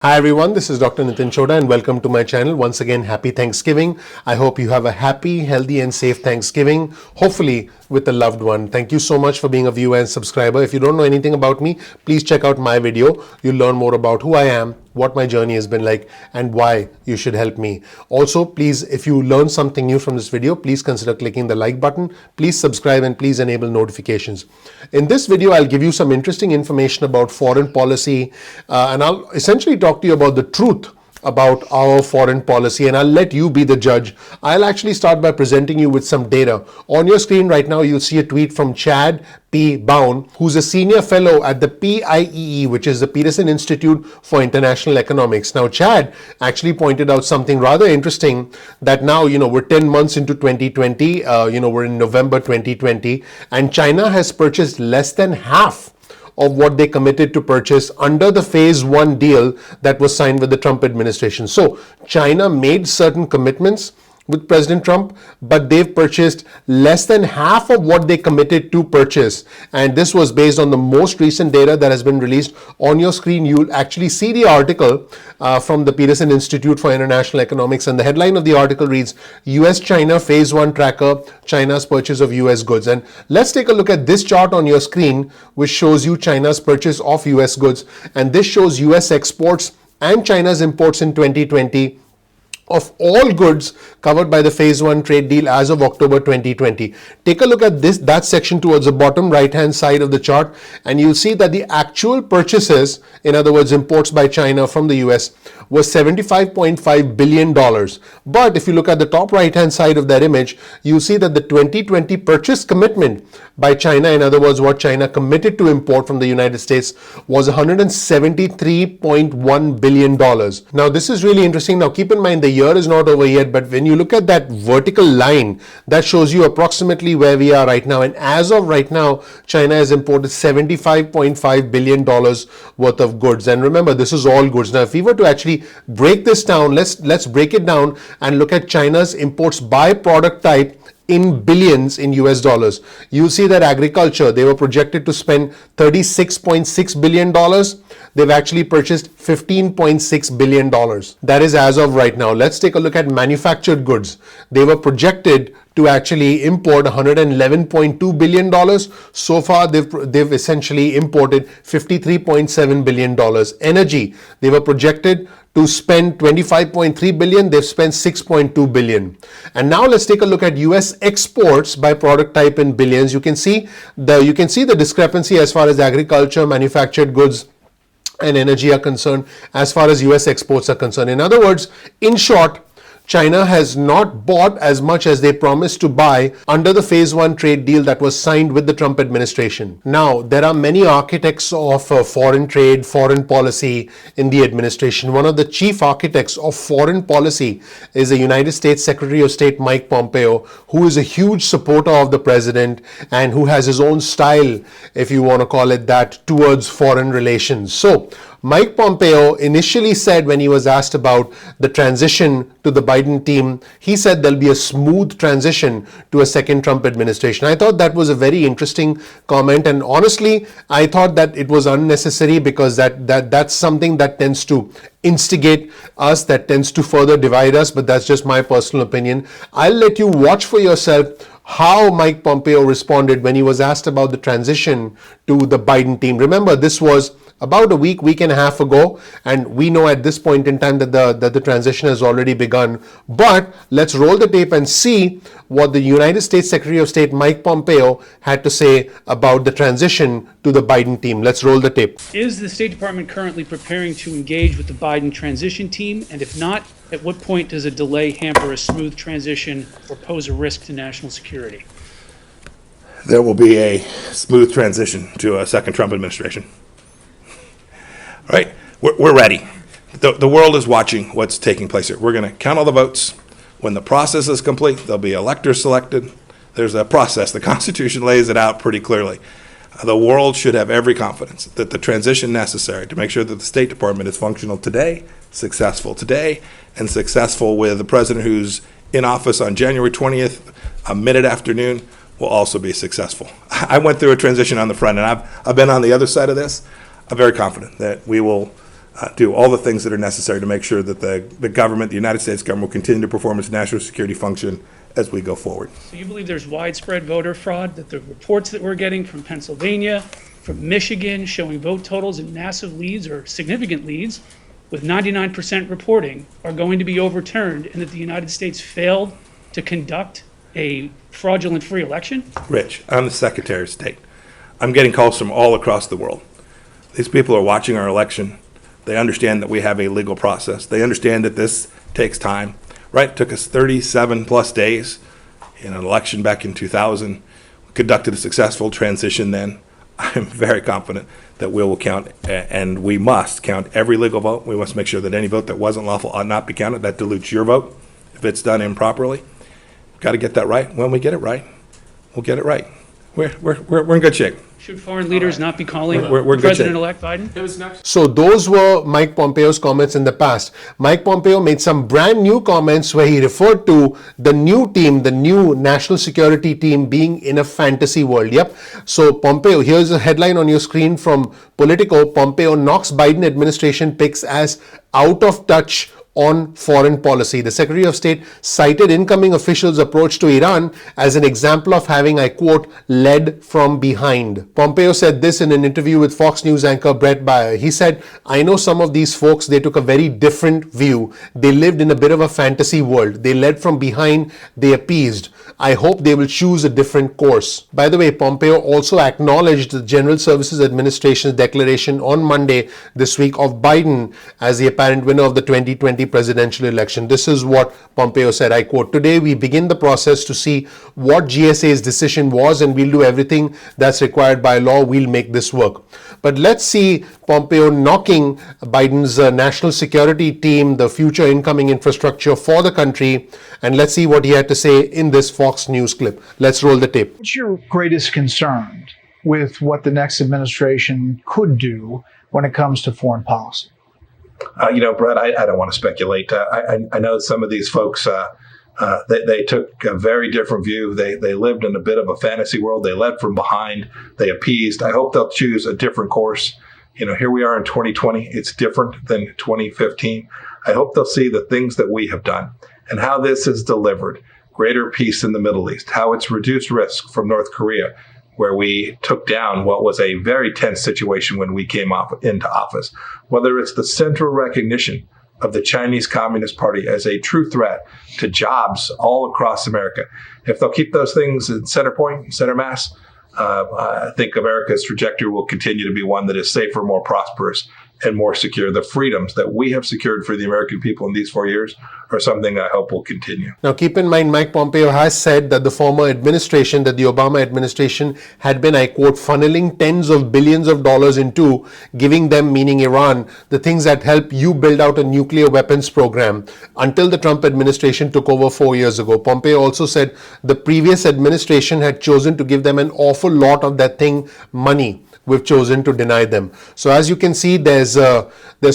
Hi everyone, this is Dr. Nitin Chhoda and welcome to my channel. Once again, happy Thanksgiving. I hope you have a happy, healthy and safe Thanksgiving, hopefully with a loved one. Thank you so much for being a viewer and subscriber. If you don't know anything about me, please check out my video. You'll learn more about who I am, what my journey has been like and why you should help me. Also, please, if you learn something new from this video, please consider clicking the like button. Please subscribe and please enable notifications. In this video, I'll give you some interesting information about foreign policy and I'll essentially talk to you about the truth about our foreign policy, and I'll let you be the judge. I'll actually start by presenting you with some data. On your screen right now, you'll see a tweet from Chad P. Bown, who's a senior fellow at the PIEE, which is the Peterson Institute for International Economics. Now, Chad actually pointed out something rather interesting that now, we're 10 months into 2020, we're in November 2020, and China has purchased less than half of what they committed to purchase under the phase one deal that was signed with the Trump administration. So China made certain commitments with President Trump, but they've purchased less than half of what they committed to purchase. And this was based on the most recent data that has been released. On your screen, you'll actually see the article from the Peterson Institute for International Economics. And the headline of the article reads, US-China Phase 1 Tracker, China's purchase of US goods. And let's take a look at this chart on your screen, which shows you China's purchase of US goods. And this shows US exports and China's imports in 2020 of all goods covered by the phase one trade deal as of October 2020. Take a look at that section towards the bottom right hand side of the chart, and you'll see that the actual purchases, in other words imports by China from the US, was $75.5 billion. But if you look at the top right hand side of that image, you'll see that the 2020 purchase commitment by China, in other words what China committed to import from the United States, was $173.1 billion. Now this is really interesting. Now keep in mind the year is not over yet, but when you look at that vertical line, that shows you approximately where we are right now. And as of right now, China has imported $75.5 billion worth of goods. And remember, this is all goods. Now, if we were to actually break this down, let's break it down and look at China's imports by product type in billions in US dollars. You'll see that agriculture, they were projected to spend $36.6 billion. They've actually purchased $15.6 billion. That is as of right now. Let's take a look at manufactured goods. They were projected to actually import $111.2 billion. So far, they've essentially imported $53.7 billion. Energy, they were projected to spend $25.3 billion. They've spent $6.2 billion. And now let's take a look at US exports by product type in billions. You can see the discrepancy as far as agriculture, manufactured goods, and energy are concerned as far as US exports are concerned. In other words, in short, China has not bought as much as they promised to buy under the phase one trade deal that was signed with the Trump administration. Now, there are many architects of foreign trade, foreign policy in the administration. One of the chief architects of foreign policy is the United States Secretary of State Mike Pompeo, who is a huge supporter of the president and who has his own style, if you want to call it that, towards foreign relations. So, Mike Pompeo initially said, when he was asked about the transition to the Biden team, he said there'll be a smooth transition to a second Trump administration. I thought that was a very interesting comment, and honestly, I thought that it was unnecessary because that's something that tends to instigate us, that tends to further divide us, but that's just my personal opinion. I'll let you watch for yourself how Mike Pompeo responded when he was asked about the transition to the Biden team. Remember, this was about a week and a half ago, and we know at this point in time that the transition has already begun. But let's roll the tape and see what the United States Secretary of State Mike Pompeo had to say about the transition to the Biden team. Let's roll the tape. Is the State Department currently preparing to engage with the Biden transition team? And if not, at what point does a delay hamper a smooth transition or pose a risk to national security? There will be a smooth transition to a second Trump administration. All right, we're ready. The world is watching what's taking place here. We're going to count all the votes. When the process is complete, there'll be electors selected. There's a process. The Constitution lays it out pretty clearly. The world should have every confidence that the transition necessary to make sure that the State Department is functional today, successful today, and successful with the president who's in office on January 20th, mid-afternoon, will also be successful. I went through a transition on the front, and I've been on the other side of this. I'm very confident that we will do all the things that are necessary to make sure that the government, the United States government, will continue to perform its national security function as we go forward. So you believe there's widespread voter fraud, that the reports that we're getting from Pennsylvania, from Michigan, showing vote totals in massive leads or significant leads with 99% reporting are going to be overturned, and that the United States failed to conduct a fraudulent free election? Rich, I'm the Secretary of State. I'm getting calls from all across the world. These people are watching our election. They understand that we have a legal process. They understand that this takes time, right? It took us 37 plus days in an election back in 2000. We conducted a successful transition then. I'm very confident that we will count, and we must count every legal vote. We must make sure that any vote that wasn't lawful ought not be counted. That dilutes your vote if it's done improperly. We've got to get that right. When we get it right, we'll get it right. We're in good shape. Should foreign leaders not be calling We're good shape. President-elect Biden? So those were Mike Pompeo's comments in the past. Mike Pompeo made some brand new comments where he referred to the new team, the new national security team, being in a fantasy world. Yep. So Pompeo, here's a headline on your screen from Politico. Pompeo knocks Biden administration picks as out of touch on foreign policy. The Secretary of State cited incoming officials' approach to Iran as an example of having, I quote, led from behind. Pompeo said this in an interview with Fox News anchor Brett Baier. He said, I know some of these folks, they took a very different view. They lived in a bit of a fantasy world. They led from behind, they appeased. I hope they will choose a different course. By the way, Pompeo also acknowledged the General Services Administration's declaration on Monday this week of Biden as the apparent winner of the 2020 presidential election. This is what Pompeo said, I quote, today we begin the process to see what GSA's decision was, and we'll do everything that's required by law. We'll make this work. But let's see Pompeo knocking Biden's national security team, the future incoming infrastructure for the country, and let's see what he had to say in this Fox News clip. Let's roll the tape. What's your greatest concern with what the next administration could do when it comes to foreign policy? Brett, I don't want to speculate. I know some of these folks, they took a very different view. They lived in a bit of a fantasy world. They led from behind. They appeased. I hope they'll choose a different course. Here we are in 2020. It's different than 2015. I hope they'll see the things that we have done and how this has delivered greater peace in the Middle East, how it's reduced risk from North Korea, where we took down what was a very tense situation when we came into office, whether it's the central recognition of the Chinese Communist Party as a true threat to jobs all across America. If they'll keep those things in center point, center mass, I think America's trajectory will continue to be one that is safer, more prosperous, and more secure. The freedoms that we have secured for the American people in these 4 years are something I hope will continue. Now, keep in mind, Mike Pompeo has said that the former administration, that the Obama administration had been, I quote, funneling tens of billions of dollars into giving them, meaning Iran, the things that help you build out a nuclear weapons program until the Trump administration took over 4 years ago. Pompeo also said the previous administration had chosen to give them an awful lot of that thing money. We've chosen to deny them. So as you can see, there's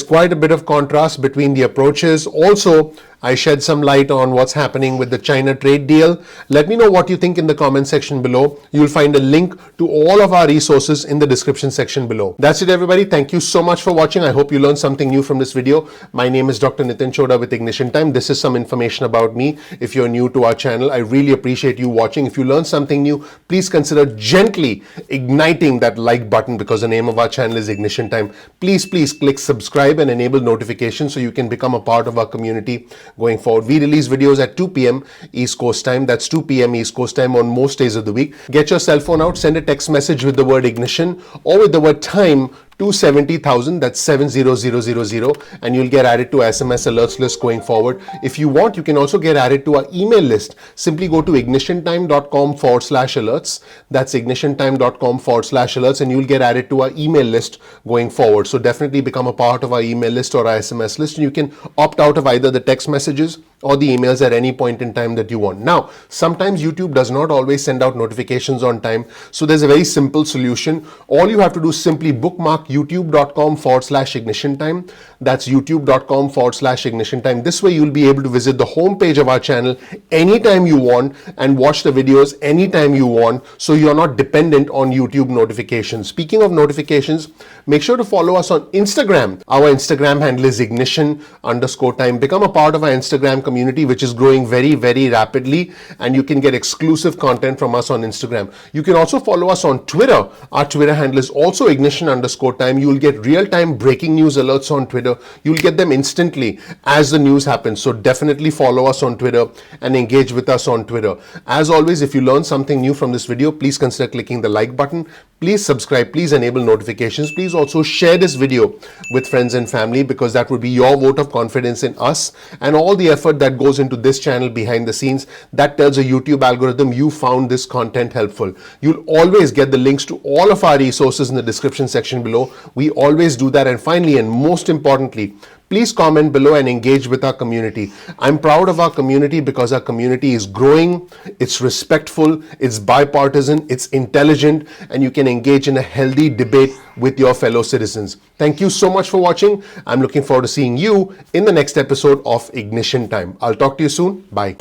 quite a bit of contrast between the approaches. Also, I shed some light on what's happening with the China trade deal. Let me know what you think in the comment section below. You'll find a link to all of our resources in the description section below. That's it, everybody. Thank you so much for watching. I hope you learned something new from this video. My name is Dr. Nitin Chhoda with Ignition Time. This is some information about me. If you're new to our channel, I really appreciate you watching. If you learned something new, please consider gently igniting that like button, because the name of our channel is Ignition Time. Please click subscribe and enable notifications so you can become a part of our community going forward. We release videos at 2 p.m. East Coast time. That's 2 p.m. East Coast time on most days of the week. Get your cell phone out, send a text message with the word ignition or with the word time to 70,000, that's 70000, and you'll get added to SMS alerts list going forward. If you want, you can also get added to our email list. Simply go to ignitiontime.com/alerts. That's ignitiontime.com/alerts, and you'll get added to our email list going forward. So definitely become a part of our email list or our SMS list, and you can opt out of either the text messages or the emails at any point in time that you want. Now, sometimes YouTube does not always send out notifications on time, so there's a very simple solution. All you have to do is simply bookmark bookmark youtube.com/ignition time. That's youtube.com/ignition time. This way you'll be able to visit the home page of our channel anytime you want and watch the videos anytime you want, so you're not dependent on YouTube notifications. Speaking of notifications, make sure to follow us on Instagram. Our Instagram handle is ignition_time. Become a part of our Instagram community, which is growing very, very rapidly, and you can get exclusive content from us on Instagram. You can also follow us on Twitter. Our Twitter handle is also ignition_time. You will get real-time breaking news alerts on Twitter. You'll get them instantly as the news happens. So definitely follow us on Twitter and engage with us on Twitter. As always, if you learned something new from this video, please consider clicking the like button. Please subscribe. Please enable notifications. Please also share this video with friends and family, because that would be your vote of confidence in us and all the effort that goes into this channel behind the scenes. That tells a YouTube algorithm you found this content helpful. You'll always get the links to all of our resources in the description section below. We always do that. And finally, and most importantly, please comment below and engage with our community. I'm proud of our community because our community is growing, it's respectful, it's bipartisan, it's intelligent, and you can engage in a healthy debate with your fellow citizens. Thank you so much for watching. I'm looking forward to seeing you in the next episode of Ignition Time. I'll talk to you soon. Bye.